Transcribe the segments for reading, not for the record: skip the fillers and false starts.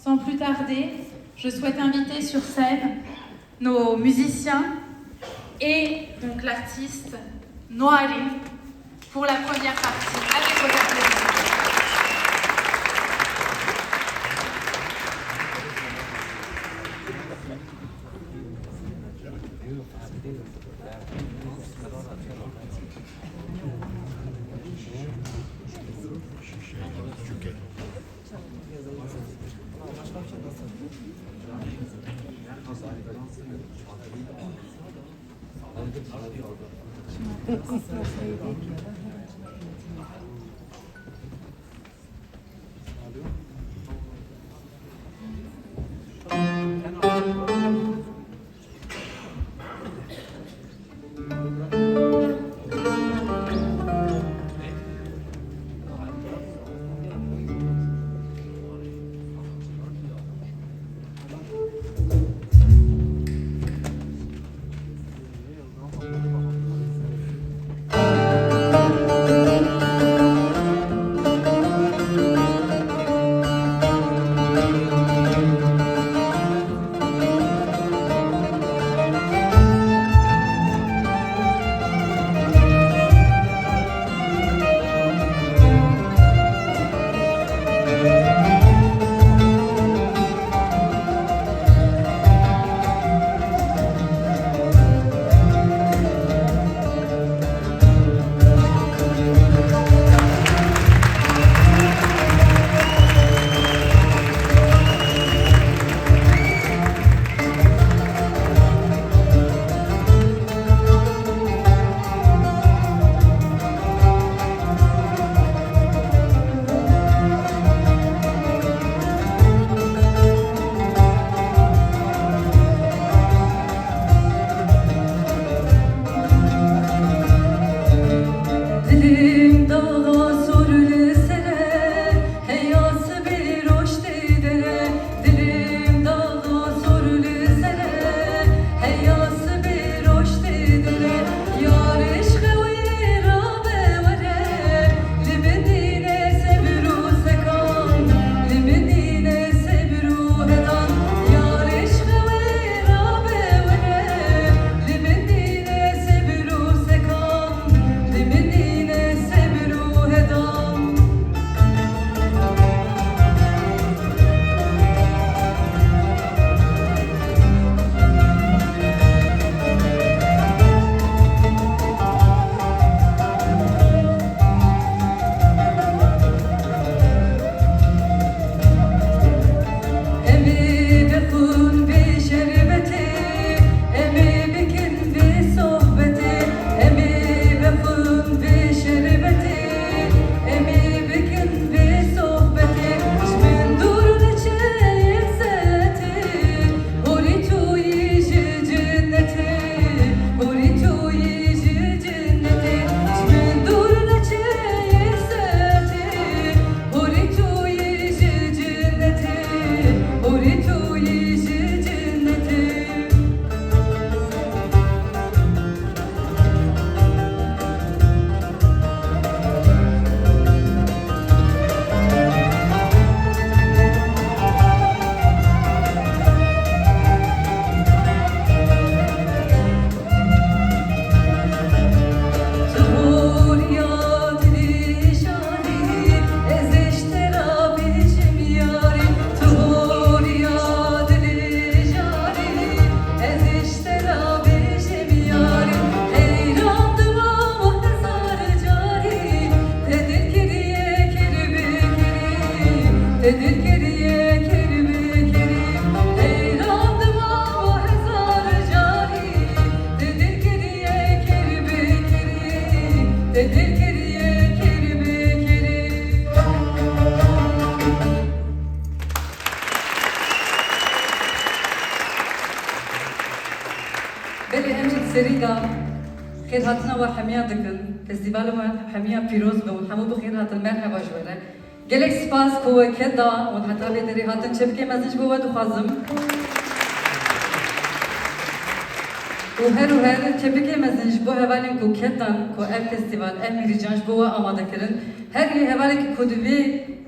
Sans plus tarder, je souhaite inviter sur scène nos musiciens et donc l'artiste Noali pour la première partie. Avec votre applaudissement. بلي امجد سريدا خير هاتنا وحميا دكن فستيفال حميا بيروز ونحمو بخير هات المرحبا جوره gelek spas ko keda wan hatta le deri hatan çepke mezij bo wad xazım u her çepke mezij bo hevalin ko kedan ko ev festival ev mirijanj bo amada kirin her hevalek ko divi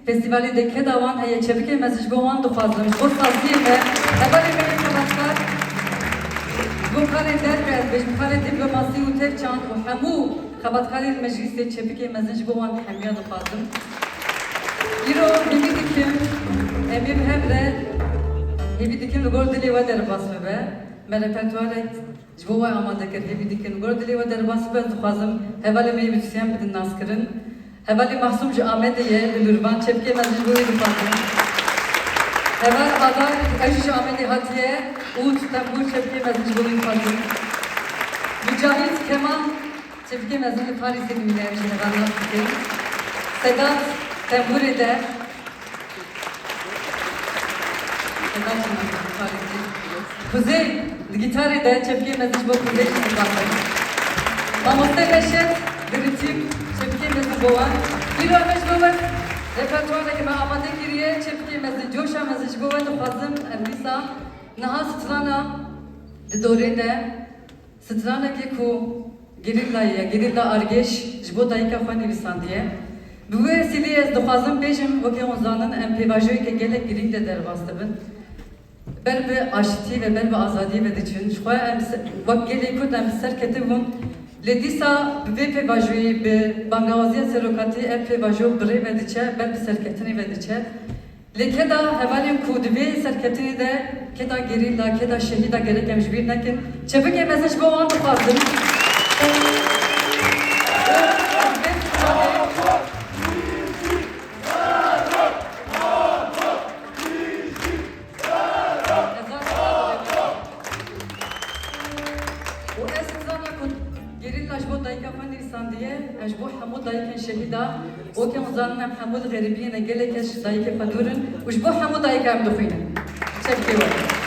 festivali de kedavan heye çevike mesaj boğan duhazım. Bu sazliye ve evveli benim kabatkar bu kare derket ve bu kare diplomasi u terçan u hamu kabatkari mecliste çevike mesaj boğan hemiya duhazım. İro hevi dikim emim hevre hevi dikim gor dili ve derbasme ve me repertuaret jboğa amade kir hevi dikim gor dili ve derbasme duhazım evveli me müzisyen bidin nas kirin. Evveli Mahsum ji Amediye Lürban çepke mezcbuğu dufatın. Evvel aday Eşiş Amedi Hatiye Uğut Tembur çepke mezcbuğu dufatın. Mücahit Kemal çepke mezcbuğu Paris'e gümüler için evvel nasıl Sedat Temburi'de Sedat Temburi'de Paris'e Kuzey Gitarı'da çepke mezcbuğu Kuzey için dufatın. Mamoste Beşet Giritim çepke mezcbuğu İro mezcbuğu repertuarda ki ben amade kiriye çepke mezcbuğu Coşa mezcbuğu dufatın Ermisa Naha Strana Dorede Strana ki ku Gerilla Argeş Jbo dayika xwani visandiye Bu vesile ez duxwazim bêjim wekî onzanin em pêvajoyeke gelek girîng de derbas dibin ber bi aşitî ve ber bi azadiyê ve diçin ji xwe em wek gelê Kurd em serketibûn lê dîsa bi vê pêvajoyê bi bangewaziya serokatî ev pêvajo birê ve diçe ber bi serketinê ve diçe lê keda hevalên ku di vê serketinê de keda gerîla keda şehîda gerek em ji bîr nekin çepike mezin ji bo wan dixwazim أجبو حمود دايكن شهيدا وكم ظننا حمود غريبين قالك ايش دايك فدورن وجبو حمود دايك عم دفينا شبكي وقت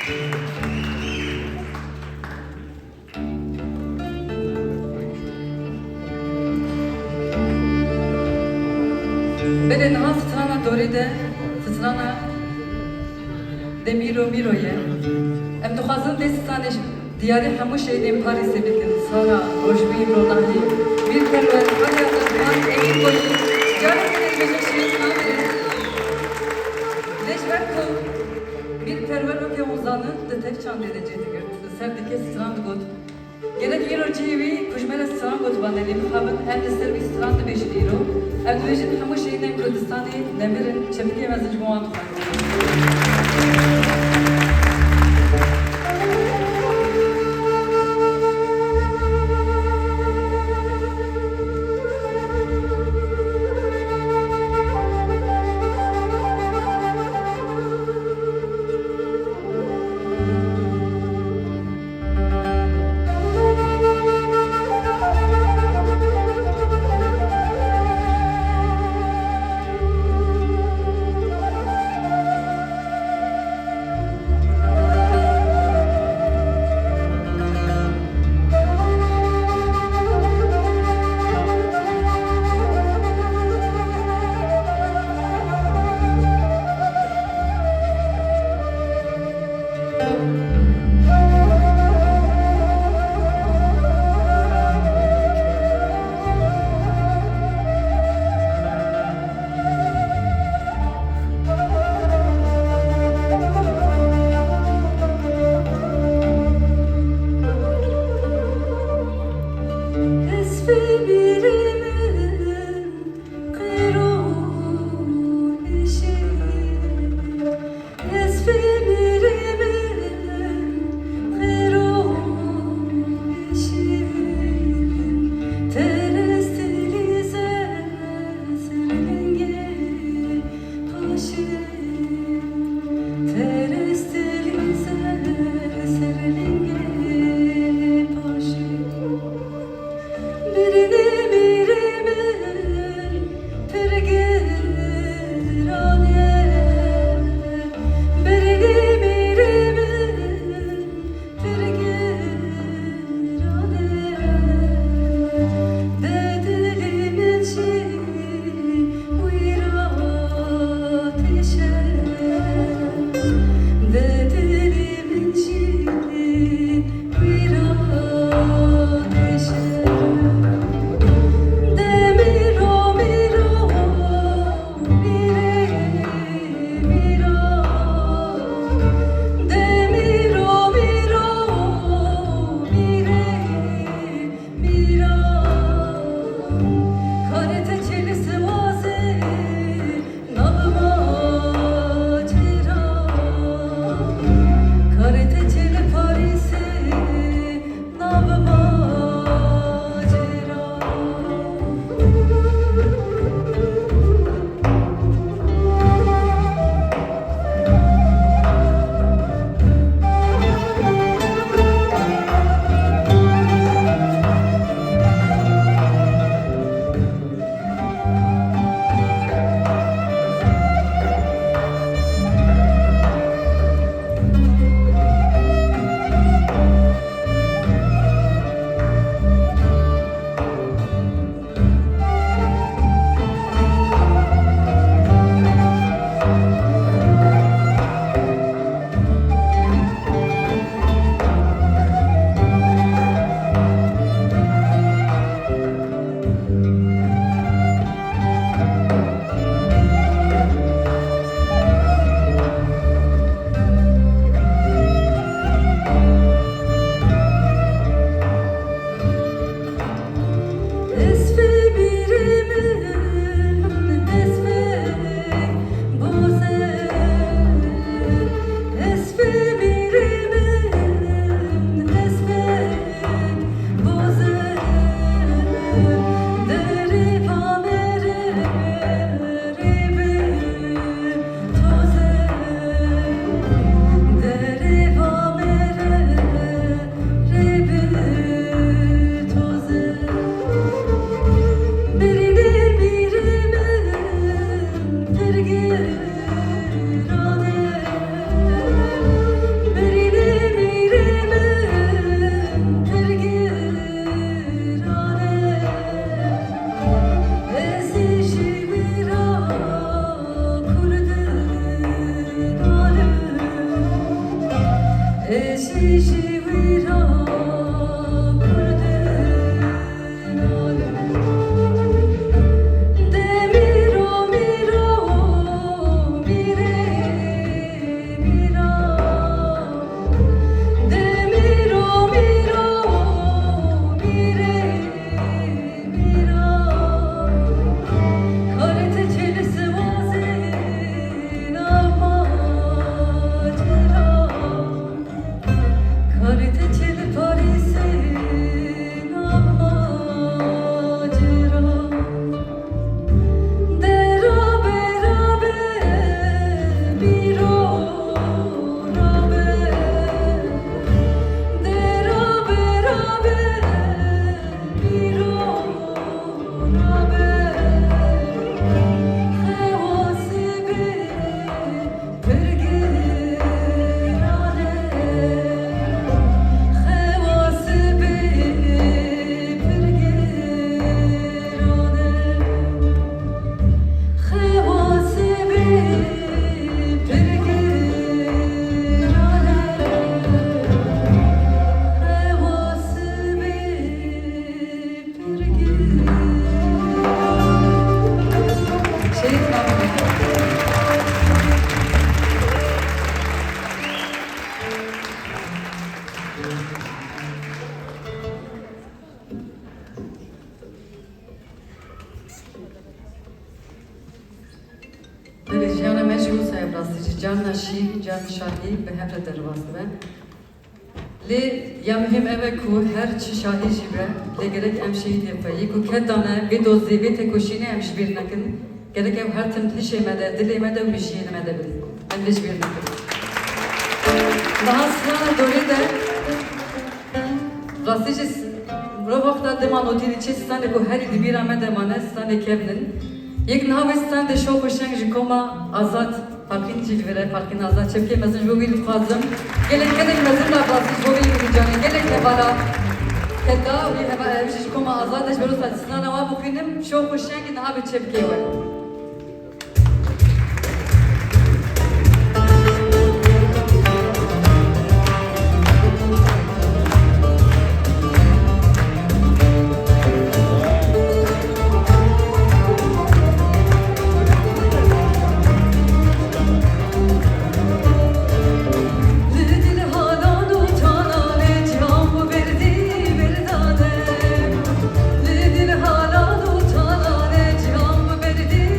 Bede naha strana doride, strana demiro miroye. Em duxazin de strane diyari hamu şeyden Paris'e bikin. Sara, rojbi, rodahi. Bir perver, hayatın var, emin koyu. Canım televizyon şeyin namiri. Leş ver kıl. Bir perver öke uzanın, de tek çan dereceti gördü. Serdike strand god. Gerek iro civi, kuşmele strand god baneli. Muhabın hem de servis strand 5 euro. Evdvejin hamu şeyden Kürdistan'ı nemirin çepike mezin muan Derejana meşhur sayıbrası, can naşi, can şahi ve hep dervası ve li yamhim eve ku her çi şahi jibe le gerek emşeyi defayi ku kedane ve dozi ve tekoşine emş bir nakin gerek ev her tim tişemede dilemede mişiyemede bil emş bir nakin daha sonra dole de rasicis rovakta deman otili çesane ku her bir amede mane stane kevnin یک نهاوستان دشو خوشنگ جکوما آزاد پارکین جیلوره پارکین آزاد چپکی مزن جوگی لطخازم گلن کدک مزن لابلاسی جوگی لطخازم گلن نبالا کدا وی هوا جکوما آزادش برو ساتسنا نوا بخینم شو خوشنگ نهاوی چپکی و Verdi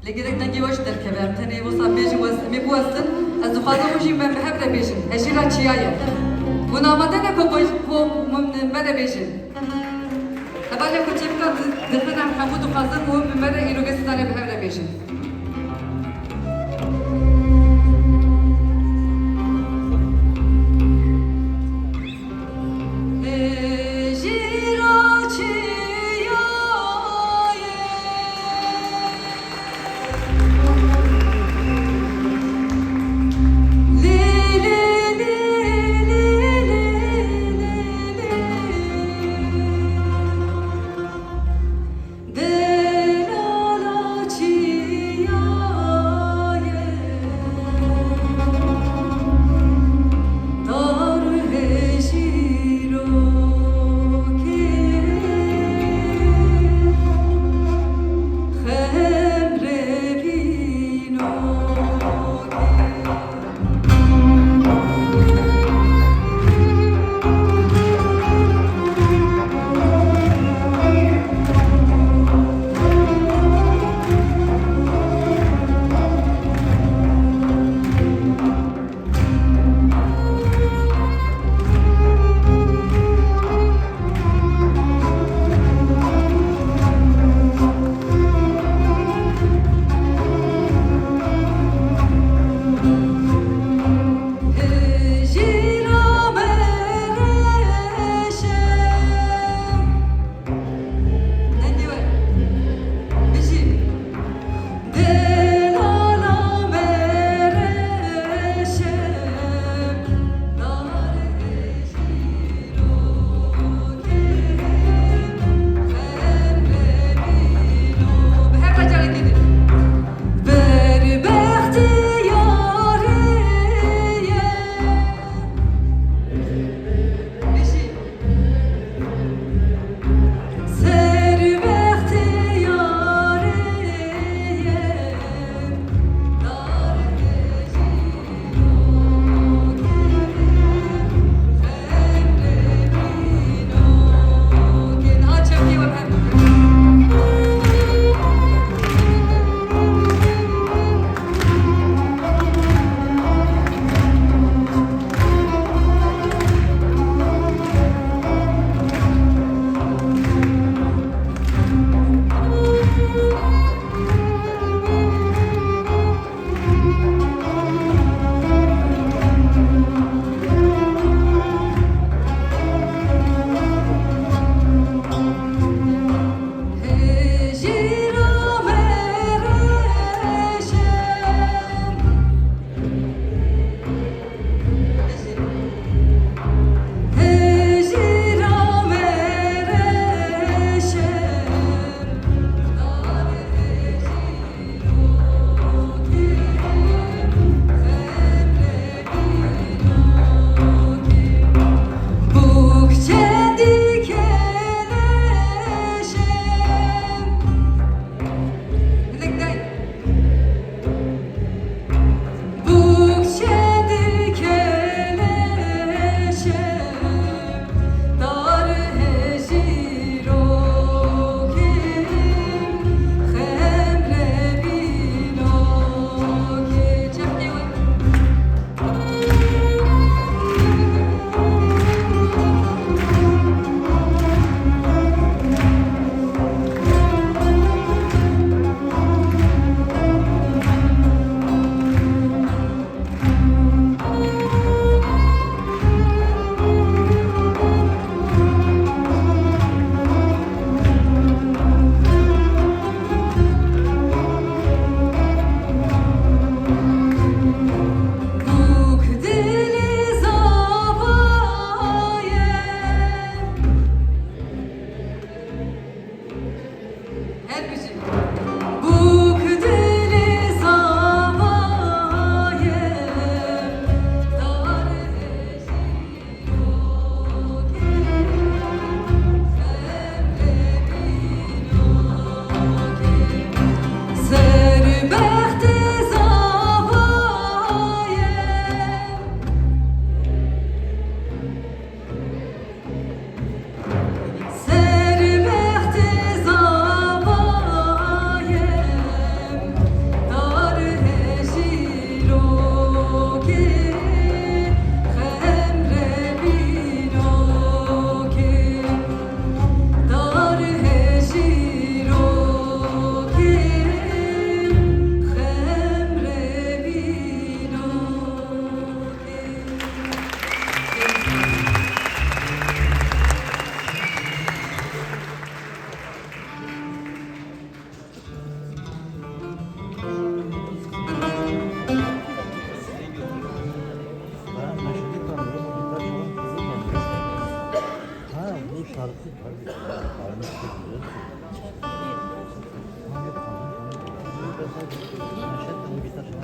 لقيتك دنجي واش دركبه تاني وصل بيجي مي بوستن از خاطر وجي من بهبره بيجن هشيلا تشيايا ونامدنا كو من مره بيجن هبالي كنت بقى دفنا محمود وخازن وهم من مره إنه قصدنا بهبره بيجن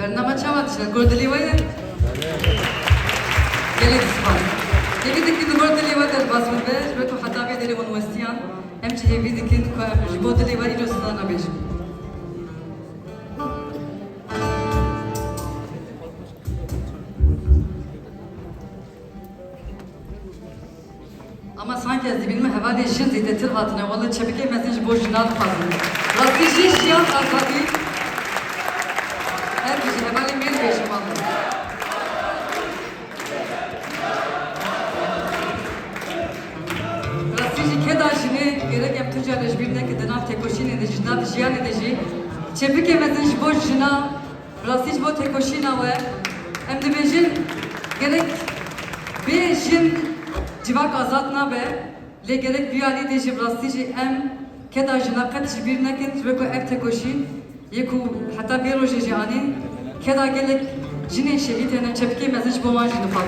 برنامه چاوت شد گردلی وایه گلک سپاس یکی دکی دو گردلی وایه در باز بودش به تو حتی بیدری ون وستیان همچه هیوی دکی تو که جبو دلی وایه جو سدان نبیشم Ama sanki az dibinme hava değişir zeydetir hatına. Vallahi çepike mesaj boş jinat fazla. Rastici şiyan azadi. Her bir şey hevali mir beşim aldım. Rastici kedaşını gerek yaptınca rejbirine ki denav tekoşin edici, jinat jiyan edici. Çepike mesaj boş jinat. Rastici bo tekoşina ve hem de bejin gerek bir jin Civak azat nabe, le gerek biyali de jibrastici em keda jinakat jibir nekin reko ev tekoşin yeku hatta bir roje janin keda gelek jine şehit ene çepke mezej boman jini falan.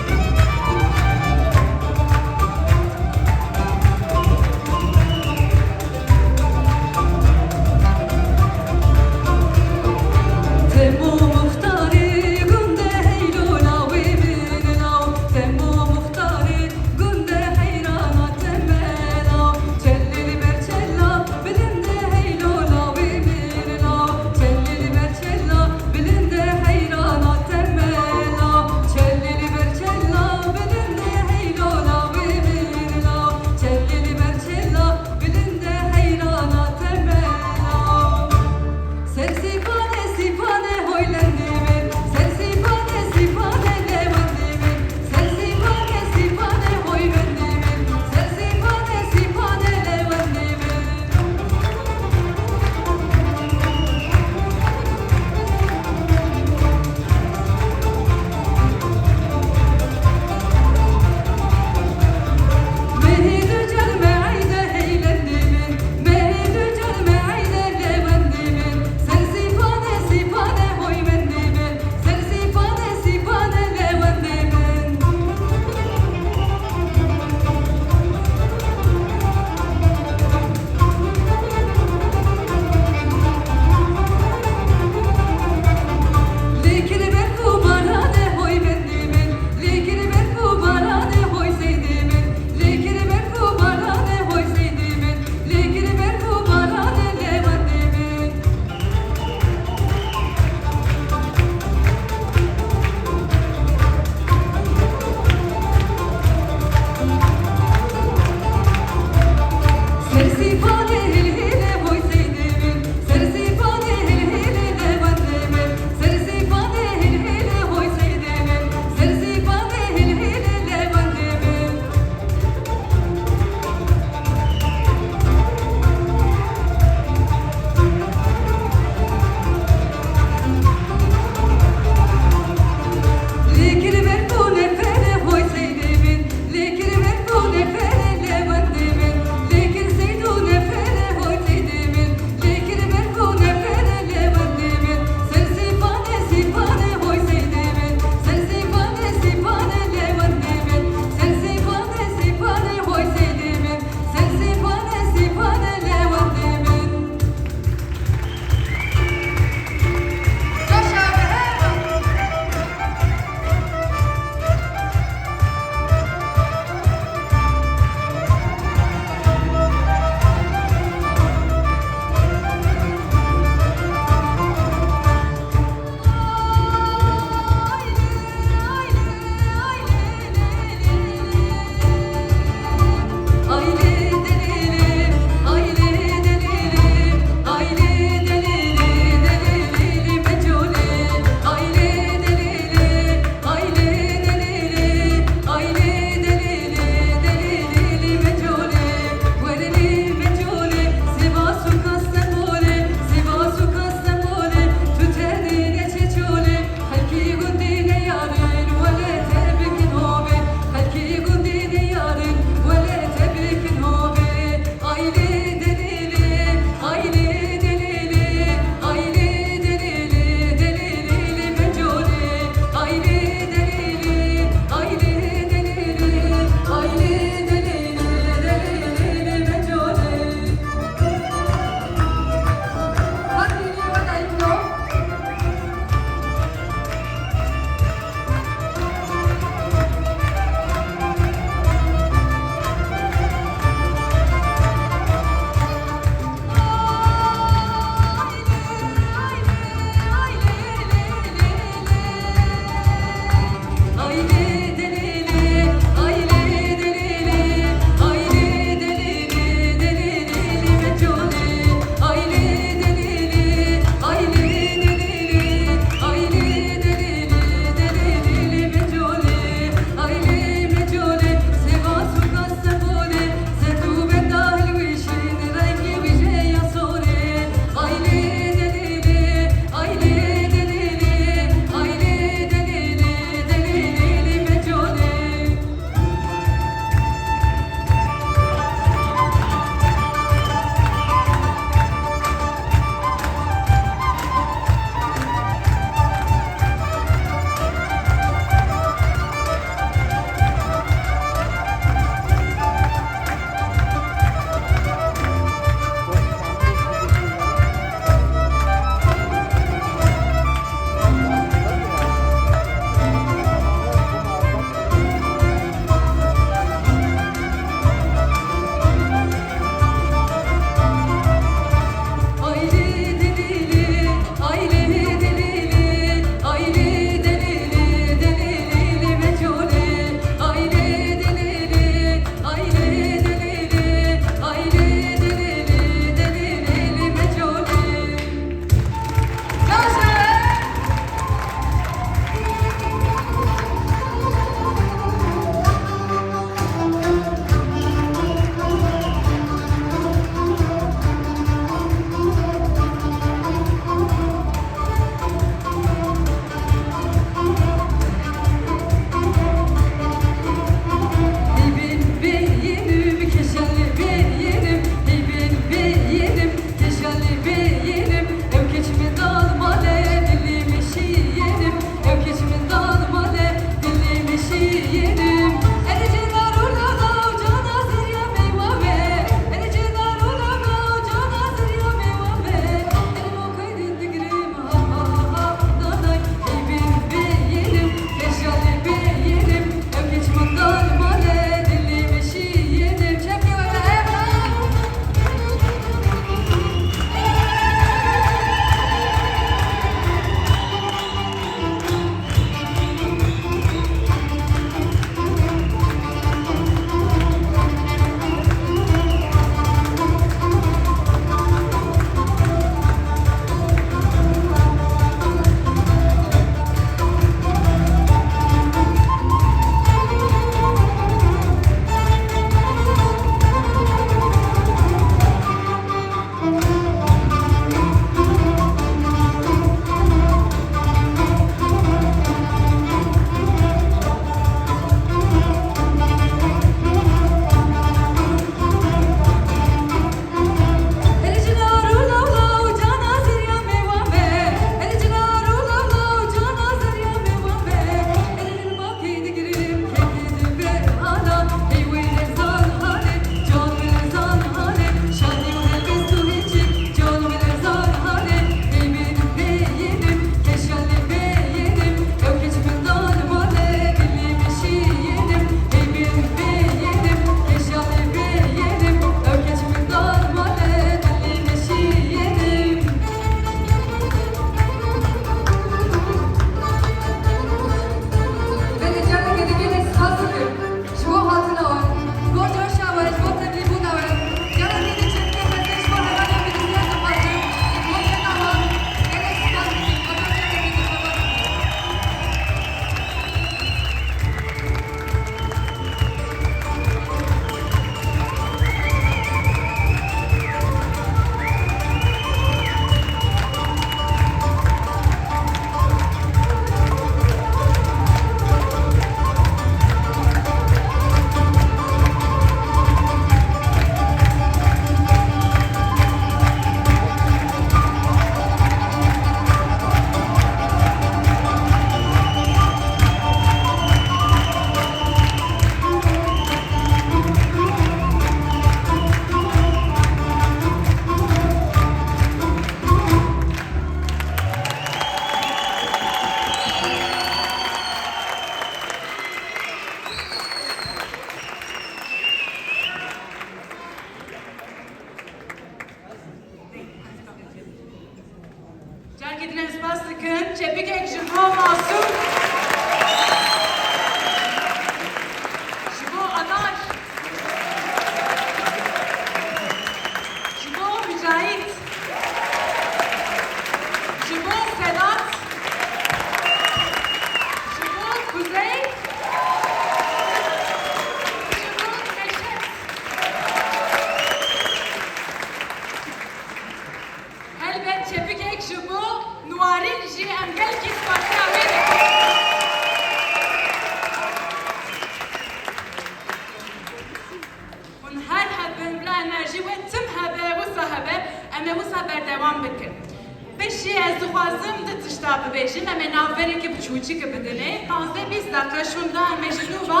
نافبرێکی بچووچیکە بدنێ 15-20 دقیقه شوندا مەژنوبە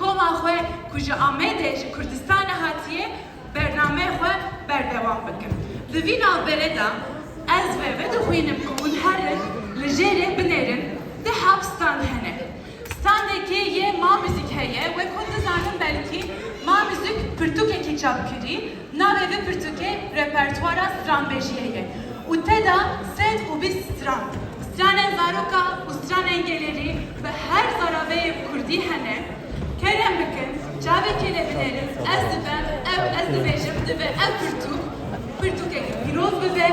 کۆما خۆ کوژە ئامێدێ ji کوردستانە هاتیە بەرنامەی خۆ بەردەوام بکەن Di vî navberê de ez ve dixwînim ku hûn herin li jêrê binêrin di hev stand hene. Standekê yê ma müzik heye ve ku dizanin belkî ma müzik pirtûkekî çapkirî navê vê pirtûkê repertuara stranbêjiyê ye. û te da sed û bîst strand. Stranên zaroka û stranên gelerî bi her zaraveyê Kurdî hene. Kerem bikin, çavekê le binêrin, ez dibem, ez dibêjim dibe ev pirtûk pirtûkekî pîroz bibe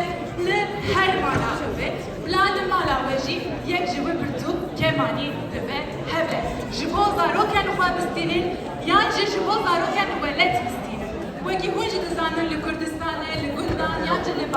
li her mala bibe. La li mala we jî yek ji wê pirtûk kemanî dibe hebe. Ji bo zarokên xwe bistînin yan jî ji bo zarokên welet bistînin. Wekî hûn jî dizanin li Kurdistanê, li Gundan yan jî li